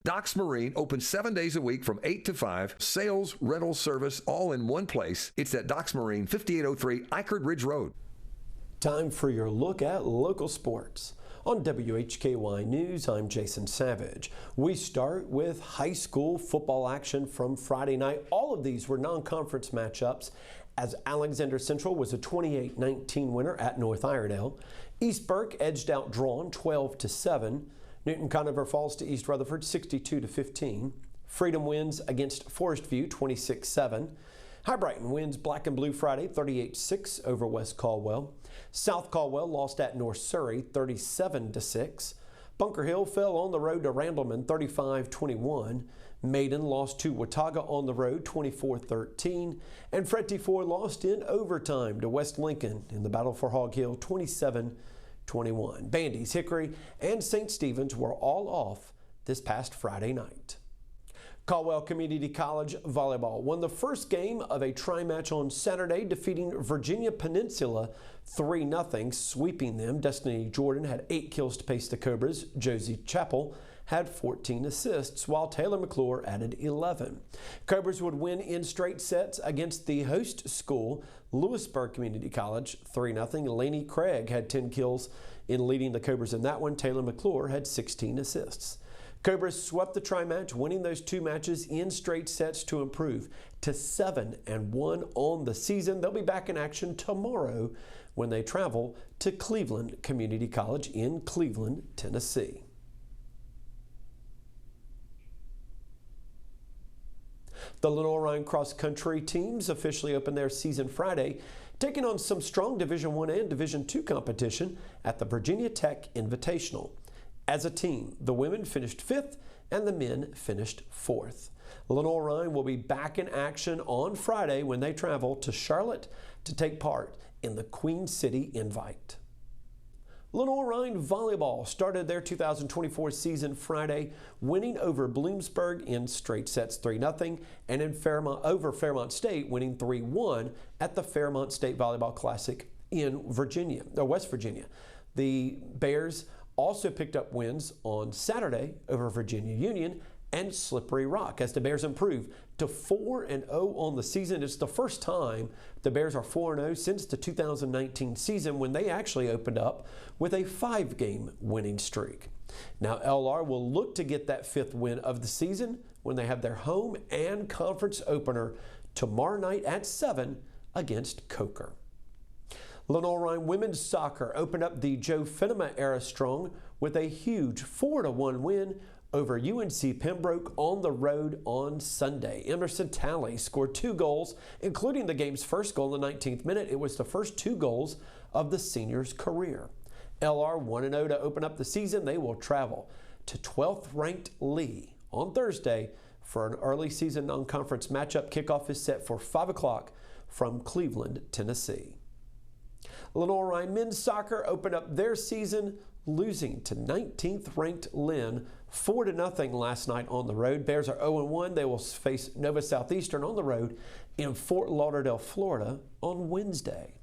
Docks Marine opens 7 days a week from 8 to 5. Sales, rental, service, all in one place. It's at Docks Marine, 5803 Eichard Ridge Road. Time for your look at local sports. On WHKY News, I'm Jason Savage. We start with high school football action from Friday night. All of these were non-conference matchups, as Alexander Central was a 28-19 winner at North Iredell. East Burke edged out Drawn 12-7. Newton Conover falls to East Rutherford 62-15. Freedom wins against Forest View 26-7. High Brighton wins Black and Blue Friday 38-6 over West Caldwell. South Caldwell lost at North Surrey 37-6. Bunker Hill fell on the road to Rambleman 35-21. Maiden lost to Watauga on the road 24-13. And Fretty 4 lost in overtime to West Lincoln in the Battle for Hog Hill 27-21. Bandy's, Hickory, and St. Stephen's were all off this past Friday night. Caldwell Community College volleyball won the first game of a tri-match on Saturday, defeating Virginia Peninsula 3-0, sweeping them. Destiny Jordan had 8 kills to pace the Cobras. Josie Chappell had 14 assists, while Taylor McClure added 11. Cobras would win in straight sets against the host school, Lewisburg Community College, 3-0. Lainey Craig had 10 kills in leading the Cobras in that one. Taylor McClure had 16 assists. Cobras swept the tri-match, winning those 2 matches in straight sets to improve to 7-1 on the season. They'll be back in action tomorrow when they travel to Cleveland Community College in Cleveland, Tennessee. The Lenoir-Rhyne cross-country teams officially opened their season Friday, taking on some strong Division I and Division II competition at the Virginia Tech Invitational. As a team, the women finished 5th and the men finished 4th. Lenoir-Rhyne will be back in action on Friday when they travel to Charlotte to take part in the Queen City Invite. Lenoir-Rhyne volleyball started their 2024 season Friday, winning over Bloomsburg in straight sets 3-0, and in over Fairmont State, winning 3-1 at the Fairmont State Volleyball Classic in West Virginia. The Bears also picked up wins on Saturday over Virginia Union and Slippery Rock as the Bears improve to 4-0 on the season. It's the first time the Bears are 4-0 since the 2019 season, when they actually opened up with a 5-game winning streak. Now LR will look to get that 5th win of the season when they have their home and conference opener tomorrow night at 7 against Coker. Lenoir-Rhyne women's soccer opened up the Joe Finema era strong with a huge 4-1 win over UNC Pembroke on the road on Sunday. Emerson Talley scored 2 goals, including the game's first goal in the 19th minute. It was the first 2 goals of the senior's career. LR 1-0 to open up the season. They will travel to 12th ranked Lee on Thursday for an early season non-conference matchup. Kickoff is set for 5 o'clock from Cleveland, Tennessee. Lenoir-Rhyne men's soccer opened up their season losing to 19th ranked Lynn 4-0 last night on the road. Bears are 0-1. They will face Nova Southeastern on the road in Fort Lauderdale, Florida on Wednesday.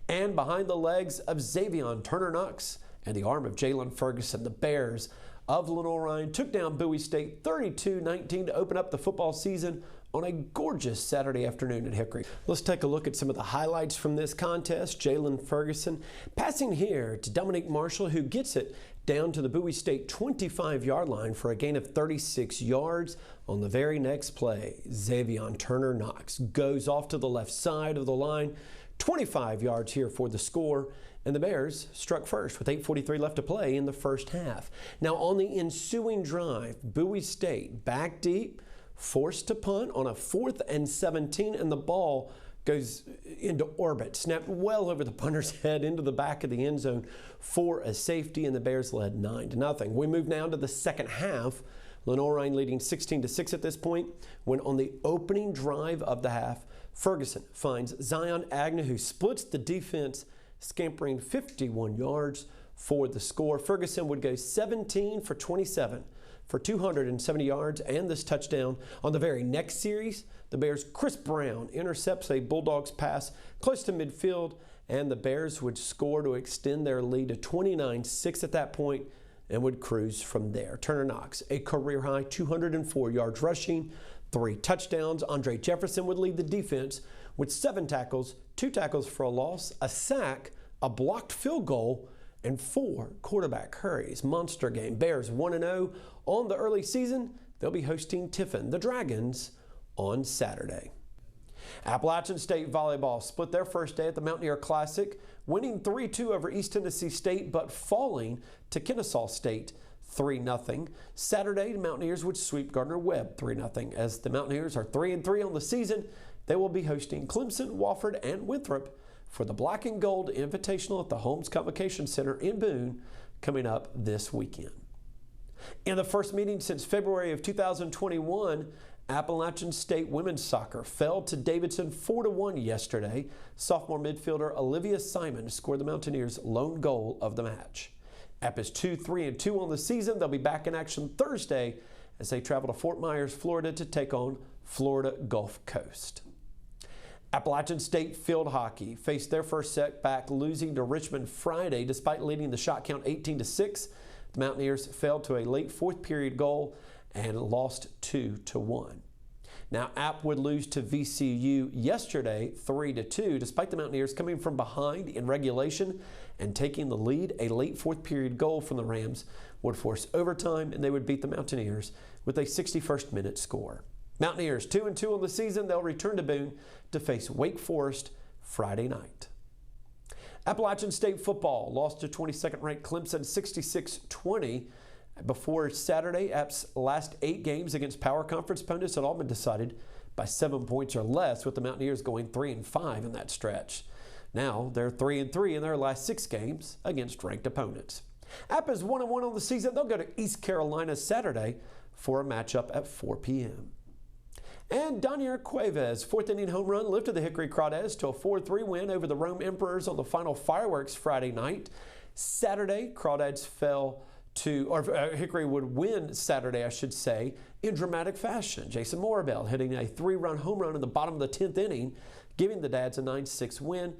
And behind the legs of Xavion, TURNER-KNOX and the arm of Jalen Ferguson, the Bears of Lenoir-Rhyne took down Bowie State 32-19 to open up the football season on a gorgeous Saturday afternoon at Hickory. Let's take a look at some of the highlights from this contest. Jalen Ferguson passing here to Dominique Marshall, who gets it down to the Bowie State 25-yard line for a gain of 36 yards. On the very next play, Xavion TURNER-KNOX goes off to the left side of the line, 25 yards here for the score, and the Bears struck first with 8:43 left to play in the first half. Now on the ensuing drive, Bowie State back deep, forced to punt on a 4th and 17, and the ball goes into orbit, snapped well over the punter's head into the back of the end zone for a safety, and the Bears led 9-0. We move now to the second half. Lenoir-Rhyne leading 16-6 at this point, when on the opening drive of the half, Ferguson finds Zion Agnew, who splits the defense, scampering 51 yards for the score. Ferguson would go 17 for 27 for 270 yards and this touchdown. On the very next series, the Bears' Chris Brown intercepts a Bulldogs pass close to midfield, and the Bears would score to extend their lead to 29-6 at that point. and would cruise from there. Turner-Knox, a career-high 204 yards rushing, 3 touchdowns. Andre Jefferson would lead the defense with 7 tackles, 2 tackles for a loss, a sack, a blocked field goal, and 4 quarterback hurries. Monster game. Bears 1-0 on the early season. They'll be hosting Tiffin, the Dragons, on Saturday. Appalachian State volleyball split their first day at the Mountaineer Classic, winning 3-2 over East Tennessee State, but falling to Kennesaw State 3-0. Saturday, the Mountaineers would sweep Gardner-Webb 3-0. As the Mountaineers are 3-3 on the season, they will be hosting Clemson, Wofford, and Winthrop for the Black and Gold Invitational at the Holmes Convocation Center in Boone coming up this weekend. In the first meeting since February of 2021, Appalachian State women's soccer fell to Davidson 4-1 yesterday. Sophomore midfielder Olivia Simon scored the Mountaineers' lone goal of the match. App is 2-3-2 on the season. They'll be back in action Thursday as they travel to Fort Myers, Florida to take on Florida Gulf Coast. Appalachian State field hockey faced their first setback, losing to Richmond Friday despite leading the shot count 18-6. The Mountaineers fell to a late fourth period goal and lost 2-1. Now, App would lose to VCU yesterday 3-2, despite the Mountaineers coming from behind in regulation and taking the lead. A late fourth period goal from the Rams would force overtime, and they would beat the Mountaineers with a 61st minute score. Mountaineers 2-2 on the season. They'll return to Boone to face Wake Forest Friday night. Appalachian State football lost to 22nd ranked Clemson 66-20. Before Saturday, App's last 8 games against power conference opponents had all been decided by 7 points or less, with the Mountaineers going 3-5 in that stretch. Now they're 3-3 in their last 6 games against ranked opponents. App is 1-1 on the season. They'll go to East Carolina Saturday for a matchup at 4 p.m. And Lenoir-Rhyne's fourth inning home run lifted the Hickory Crawdads to a 4-3 win over the Rome Emperors on the final fireworks Friday night. Saturday, Crawdads Hickory would win Saturday, I should say, in dramatic fashion. Jason Morabel hitting a 3-run home run in the bottom of the 10th inning, giving the Dads a 9-6 win.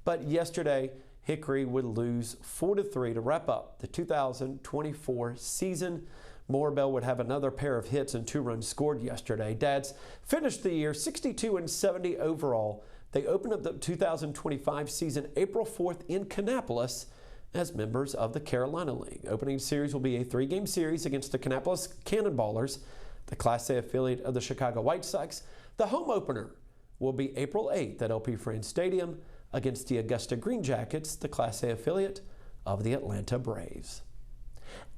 But yesterday, Hickory would lose 4-3 to wrap up the 2024 season. Morabel would have another pair of hits and 2 runs scored yesterday. Dads finished the year 62-70 overall. They opened up the 2025 season April 4th in Kannapolis as members of the Carolina League. Opening series will be a 3-game series against the Kannapolis Cannonballers, the Class A affiliate of the Chicago White Sox. The home opener will be April 8th at LP Friends Stadium against the Augusta Green Jackets, the Class A affiliate of the Atlanta Braves.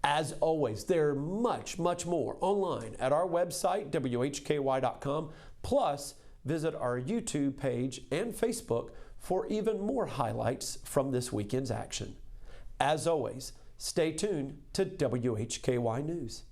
As always, there's much more online at our website, WHKY.com. Plus, visit our YouTube page and Facebook for even more highlights from this weekend's action. As always, stay tuned to WHKY News.